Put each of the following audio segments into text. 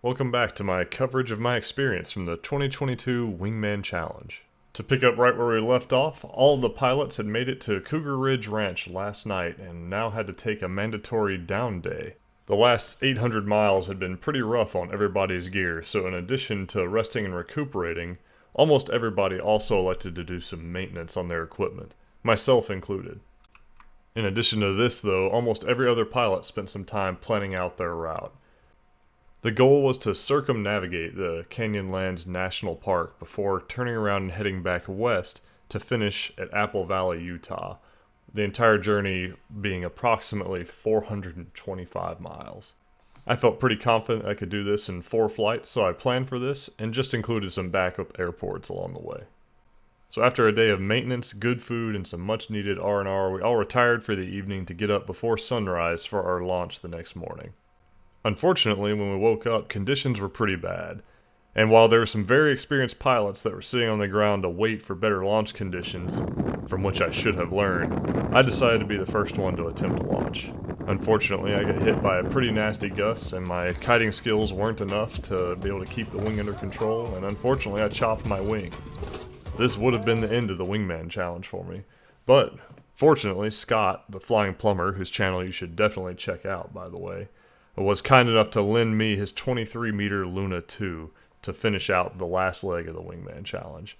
Welcome back to my coverage of my experience from the 2022 Wingman Challenge. To pick up right where we left off, all of the pilots had made it to Cougar Ridge Ranch last night and now had to take a mandatory down day. The last 800 miles had been pretty rough on everybody's gear, so in addition to resting and recuperating, almost everybody also elected to do some maintenance on their equipment, myself included. In addition to this though, almost every other pilot spent some time planning out their route. The goal was to circumnavigate the Canyonlands National Park before turning around and heading back west to finish at Apple Valley, Utah, the entire journey being approximately 425 miles. I felt pretty confident I could do this in 4 flights, so I planned for this and just included some backup airports along the way. So after a day of maintenance, good food, and some much needed R&R, we all retired for the evening to get up before sunrise for our launch the next morning. Unfortunately, when we woke up, conditions were pretty bad. And while there were some very experienced pilots that were sitting on the ground to wait for better launch conditions, from which I should have learned, I decided to be the first one to attempt a launch. Unfortunately, I got hit by a pretty nasty gust, and my kiting skills weren't enough to be able to keep the wing under control, and unfortunately I chopped my wing. This would have been the end of the Wingman Challenge for me. But, fortunately, Scott, the flying plumber, whose channel you should definitely check out, by the way, was kind enough to lend me his 23-meter Luna 2 to finish out the last leg of the Wingman Challenge.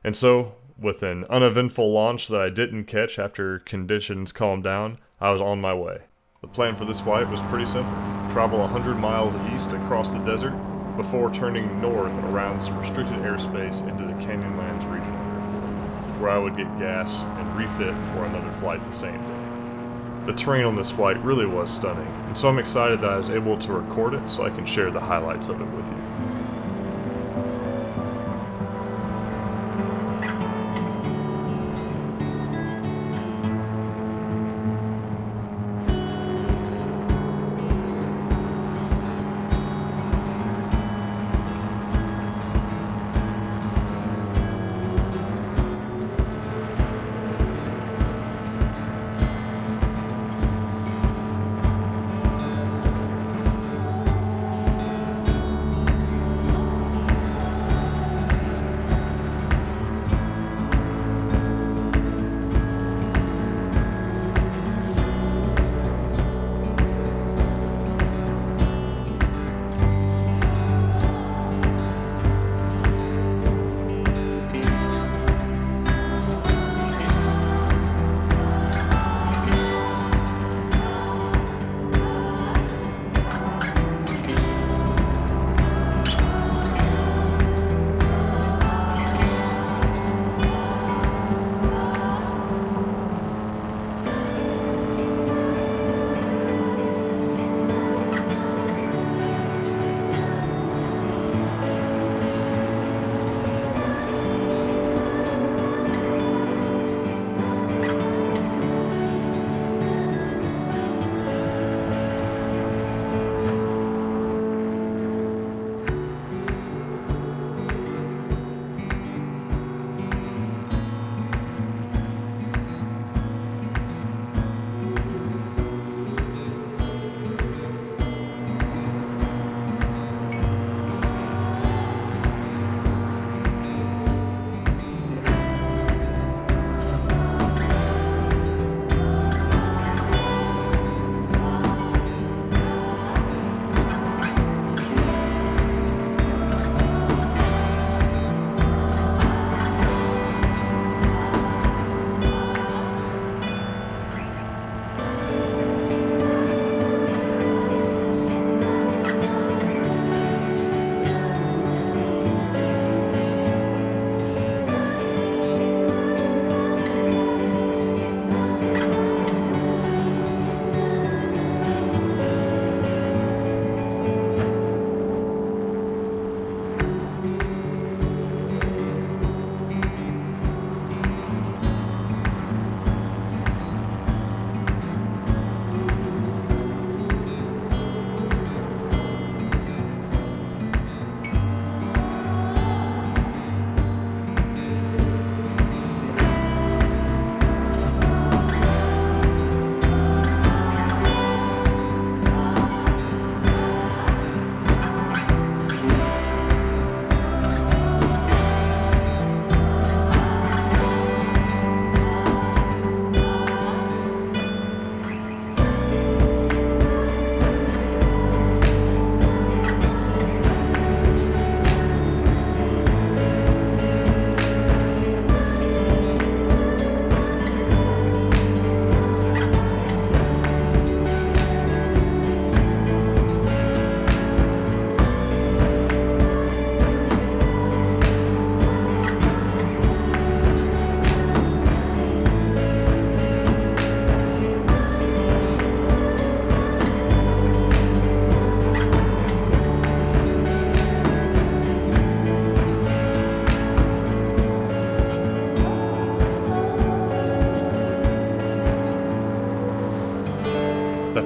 And so, with an uneventful launch that I didn't catch after conditions calmed down, I was on my way. The plan for this flight was pretty simple. Travel 100 miles east across the desert before turning north around some restricted airspace into the Canyonlands Regional Airport, where I would get gas and refit for another flight the same day. The terrain on this flight really was stunning, and so I'm excited that I was able to record it so I can share the highlights of it with you.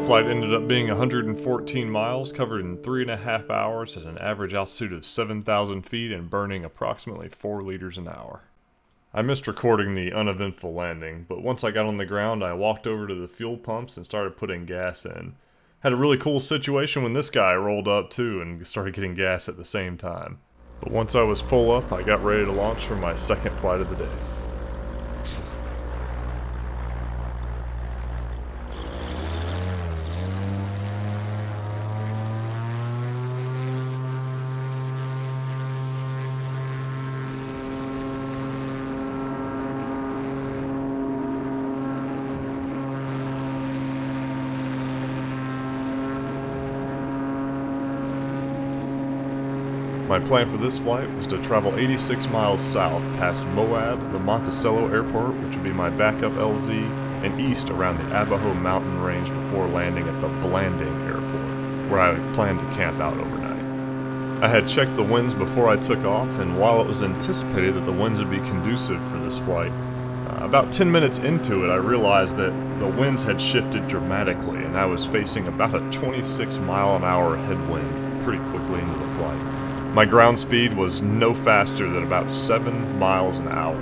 flight ended up being 114 miles, covered in 3.5 hours at an average altitude of 7,000 feet and burning approximately 4 liters an hour. I missed recording the uneventful landing, but once I got on the ground, I walked over to the fuel pumps and started putting gas in. Had a really cool situation when this guy rolled up too and started getting gas at the same time. But once I was full up, I got ready to launch for my second flight of the day. My plan for this flight was to travel 86 miles south past Moab, the Monticello Airport, which would be my backup LZ, and east around the Abajo mountain range before landing at the Blanding Airport, where I planned to camp out overnight. I had checked the winds before I took off, and while it was anticipated that the winds would be conducive for this flight, about 10 minutes into it I realized that the winds had shifted dramatically and I was facing about a 26 mile an hour headwind pretty quickly into the flight. My ground speed was no faster than about 7 miles an hour,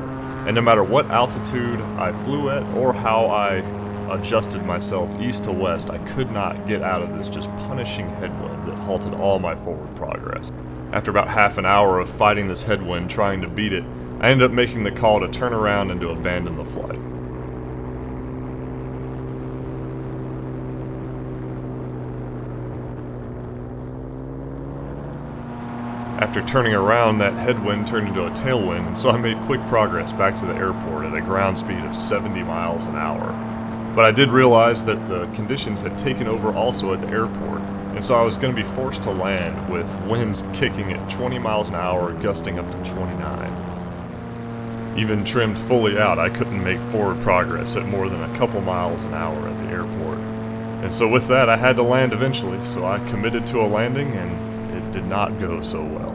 and no matter what altitude I flew at or how I adjusted myself east to west, I could not get out of this just punishing headwind that halted all my forward progress. After about half an hour of fighting this headwind, trying to beat it, I ended up making the call to turn around and to abandon the flight. After turning around, that headwind turned into a tailwind, and so I made quick progress back to the airport at a ground speed of 70 miles an hour. But I did realize that the conditions had taken over also at the airport, and so I was going to be forced to land with winds kicking at 20 miles an hour, gusting up to 29. Even trimmed fully out, I couldn't make forward progress at more than a couple miles an hour at the airport. And so with that, I had to land eventually, so I committed to a landing, and it did not go so well.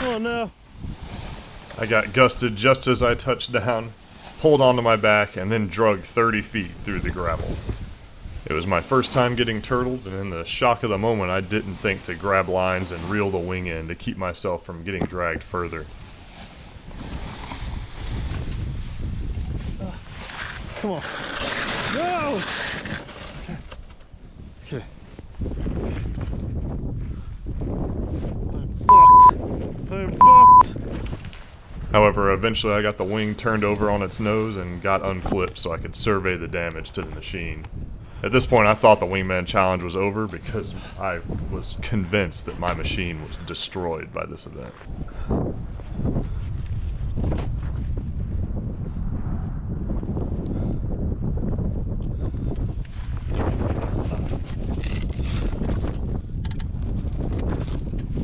Oh no. I got gusted just as I touched down, pulled onto my back, and then dragged 30 feet through the gravel. It was my first time getting turtled, and in the shock of the moment I didn't think to grab lines and reel the wing in to keep myself from getting dragged further. Come on. No! Okay. I'm fucked. However, eventually I got the wing turned over on its nose and got unclipped so I could survey the damage to the machine. At this point I thought the Wingman challenge was over because I was convinced that my machine was destroyed by this event.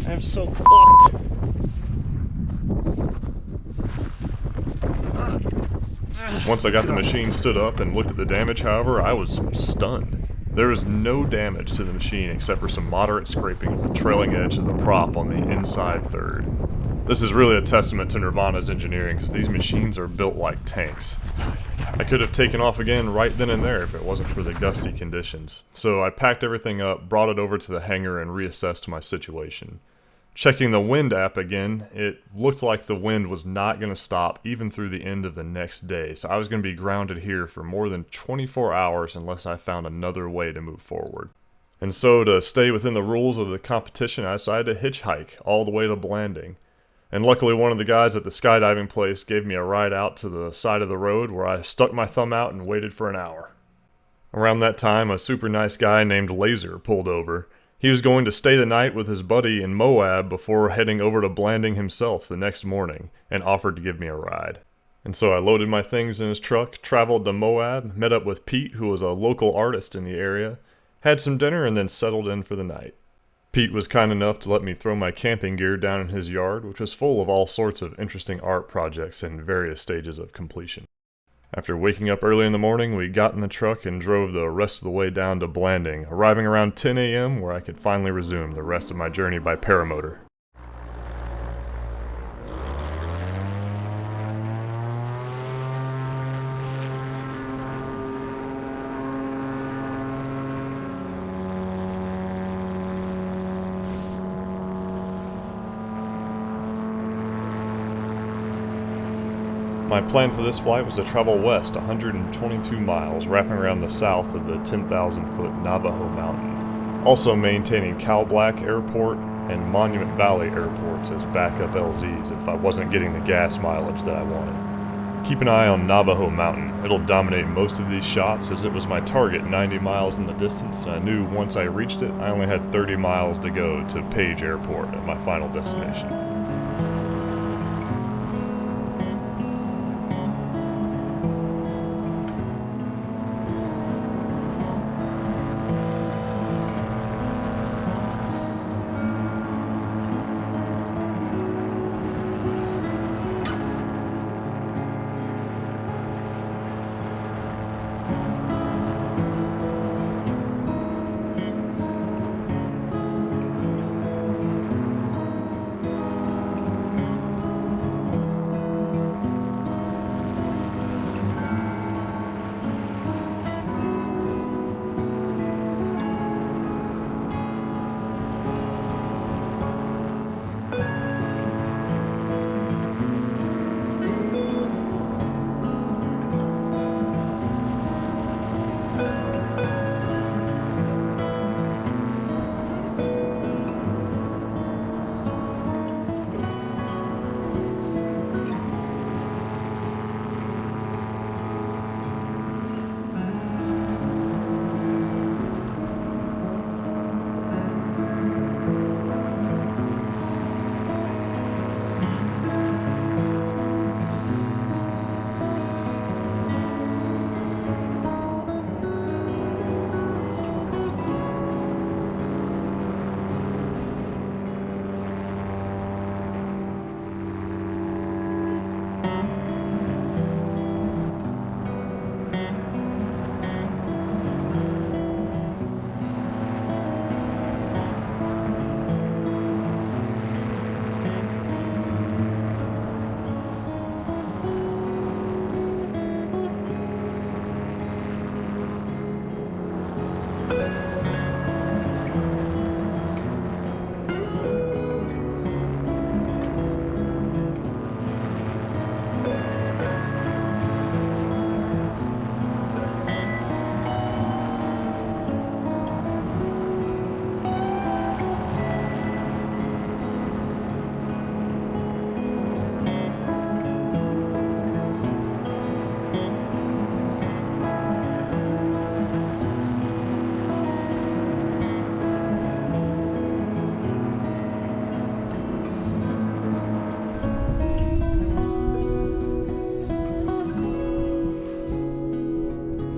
I'm so fucked. Once I got the machine stood up and looked at the damage, however, I was stunned. There was no damage to the machine except for some moderate scraping of the trailing edge of the prop on the inside third. This is really a testament to Nirvana's engineering because these machines are built like tanks. I could have taken off again right then and there if it wasn't for the gusty conditions. So I packed everything up, brought it over to the hangar, and reassessed my situation. Checking the wind app again, it looked like the wind was not going to stop even through the end of the next day, so I was going to be grounded here for more than 24 hours unless I found another way to move forward. And so to stay within the rules of the competition, I decided to hitchhike all the way to Blanding. And luckily one of the guys at the skydiving place gave me a ride out to the side of the road where I stuck my thumb out and waited for an hour. Around that time, a super nice guy named Laser pulled over. He was going to stay the night with his buddy in Moab before heading over to Blanding himself the next morning, and offered to give me a ride. And so I loaded my things in his truck, traveled to Moab, met up with Pete, who was a local artist in the area, had some dinner, and then settled in for the night. Pete was kind enough to let me throw my camping gear down in his yard, which was full of all sorts of interesting art projects in various stages of completion. After waking up early in the morning, we got in the truck and drove the rest of the way down to Blanding, arriving around 10 a.m. where I could finally resume the rest of my journey by paramotor. My plan for this flight was to travel west 122 miles, wrapping around the south of the 10,000-foot Navajo Mountain, also maintaining Cow Black Airport and Monument Valley airports as backup LZs if I wasn't getting the gas mileage that I wanted. Keep an eye on Navajo Mountain. It'll dominate most of these shots as it was my target 90 miles in the distance, and I knew once I reached it, I only had 30 miles to go to Page Airport at my final destination.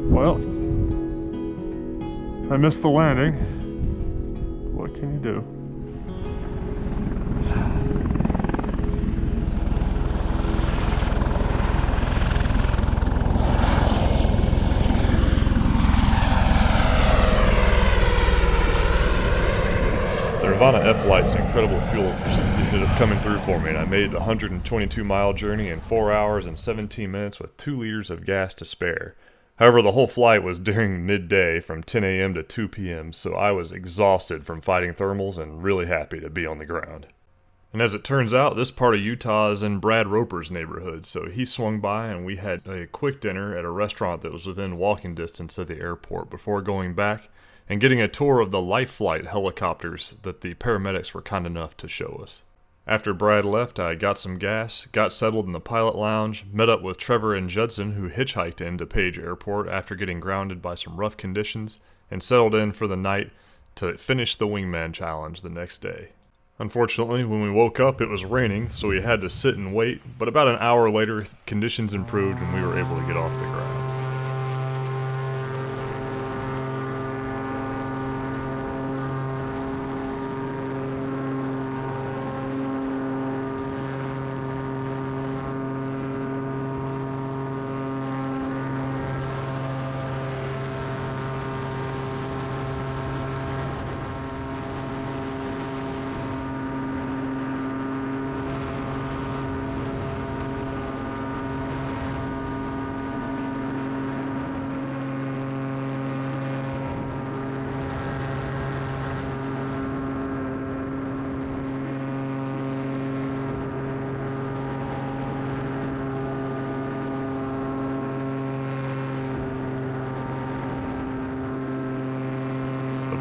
Well, I missed the landing. What can you do? The Nirvana F-Light's incredible fuel efficiency ended up coming through for me, and I made the 122-mile journey in 4 hours and 17 minutes with 2 liters of gas to spare. However, the whole flight was during midday from 10 a.m. to 2 p.m., so I was exhausted from fighting thermals and really happy to be on the ground. And as it turns out, this part of Utah is in Brad Roper's neighborhood, so he swung by and we had a quick dinner at a restaurant that was within walking distance of the airport before going back and getting a tour of the Life Flight helicopters that the paramedics were kind enough to show us. After Brad left, I got some gas, got settled in the pilot lounge, met up with Trevor and Judson, who hitchhiked into Page Airport after getting grounded by some rough conditions, and settled in for the night to finish the Wingman challenge the next day. Unfortunately, when we woke up, it was raining, so we had to sit and wait, but about an hour later, conditions improved and we were able to get off the ground.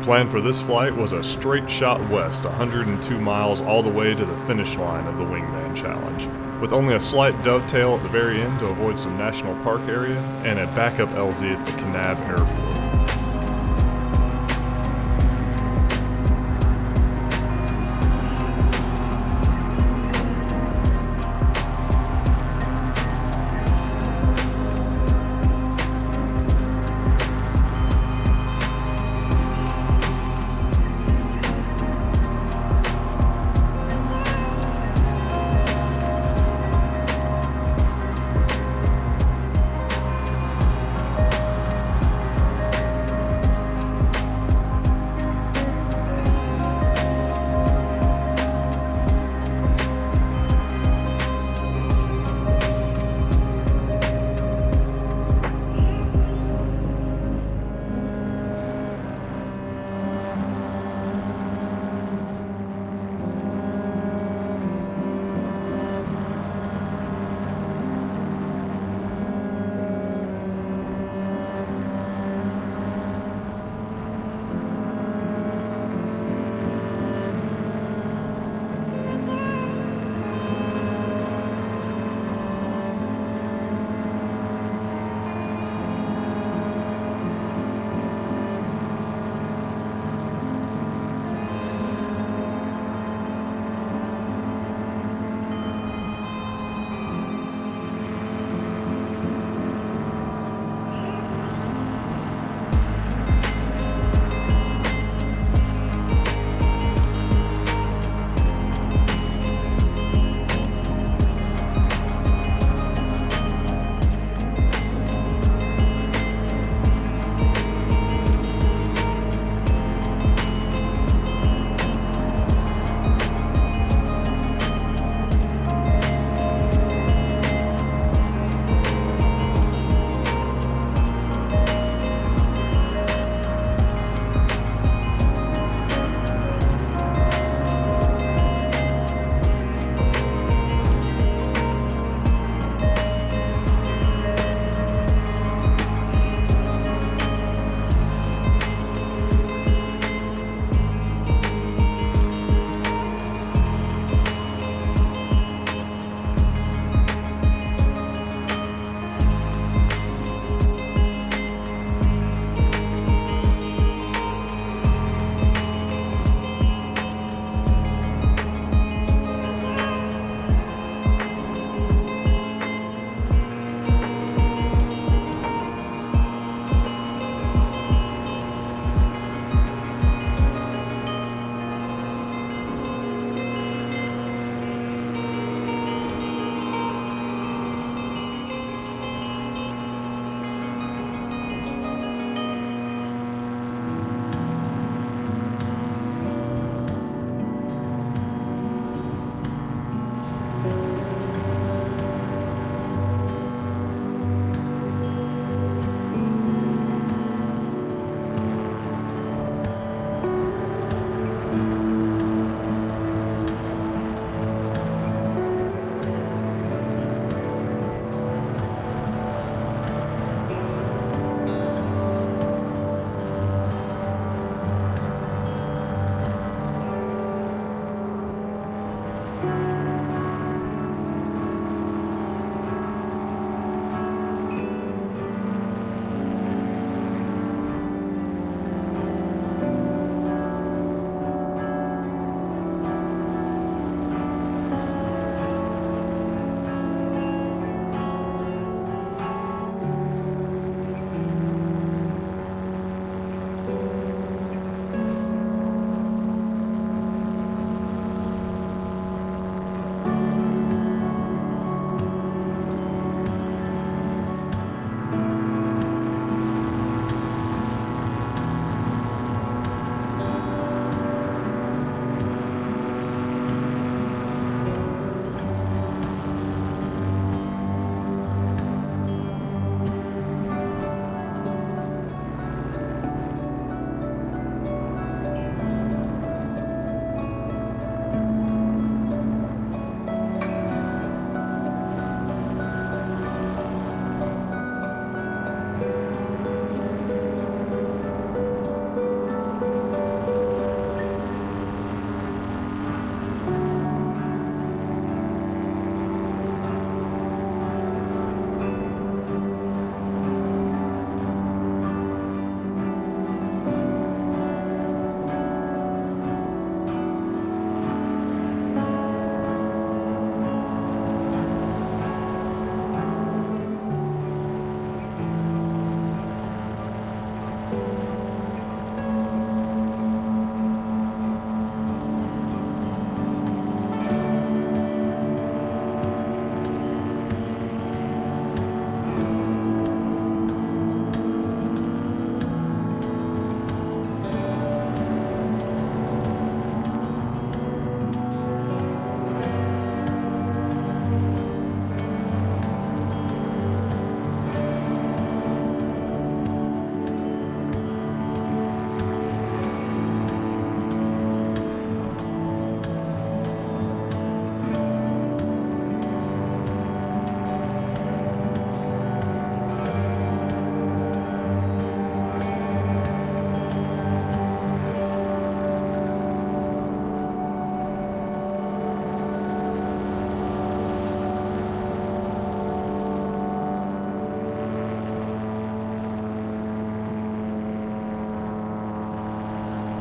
The plan for this flight was a straight shot west, 102 miles all the way to the finish line of the Wingman Challenge, with only a slight dovetail at the very end to avoid some national park area, and a backup LZ at the Kanab Airport.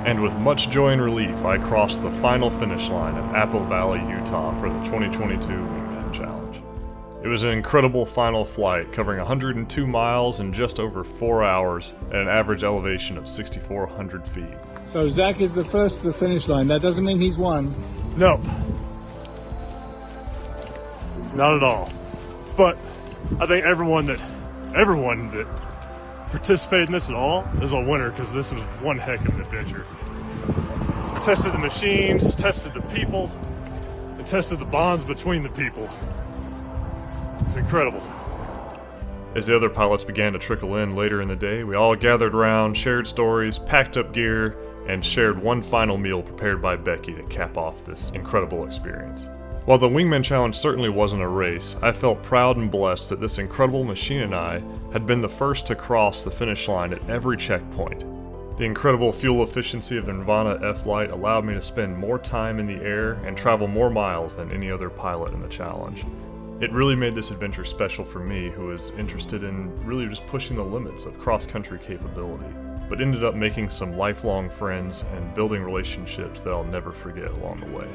And with much joy and relief, I crossed the final finish line at Apple Valley, Utah for the 2022 Wingman Challenge. It was an incredible final flight, covering 102 miles in just over 4 hours at an average elevation of 6,400 feet. So Zach is the first to the finish line. That doesn't mean he's won. No. Not at all. But I think everyone that participated in this at all is a winner, because this was one heck of an adventure. I tested the machines, tested the people, and tested the bonds between the people. It's incredible. As the other pilots began to trickle in later in the day, we all gathered around, shared stories, packed up gear, and shared one final meal prepared by Becky to cap off this incredible experience. While the Wingman Challenge certainly wasn't a race, I felt proud and blessed that this incredible machine and I had been the first to cross the finish line at every checkpoint. The incredible fuel efficiency of the Nirvana F-Lite allowed me to spend more time in the air and travel more miles than any other pilot in the challenge. It really made this adventure special for me, who was interested in really just pushing the limits of cross-country capability, but ended up making some lifelong friends and building relationships that I'll never forget along the way.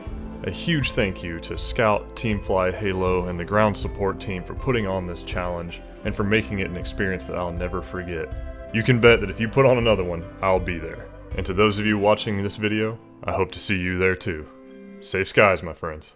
A huge thank you to Scout, TeamFlyHalo, and the ground support team for putting on this challenge and for making it an experience that I'll never forget. You can bet that if you put on another one, I'll be there. And to those of you watching this video, I hope to see you there too. Safe skies, my friends.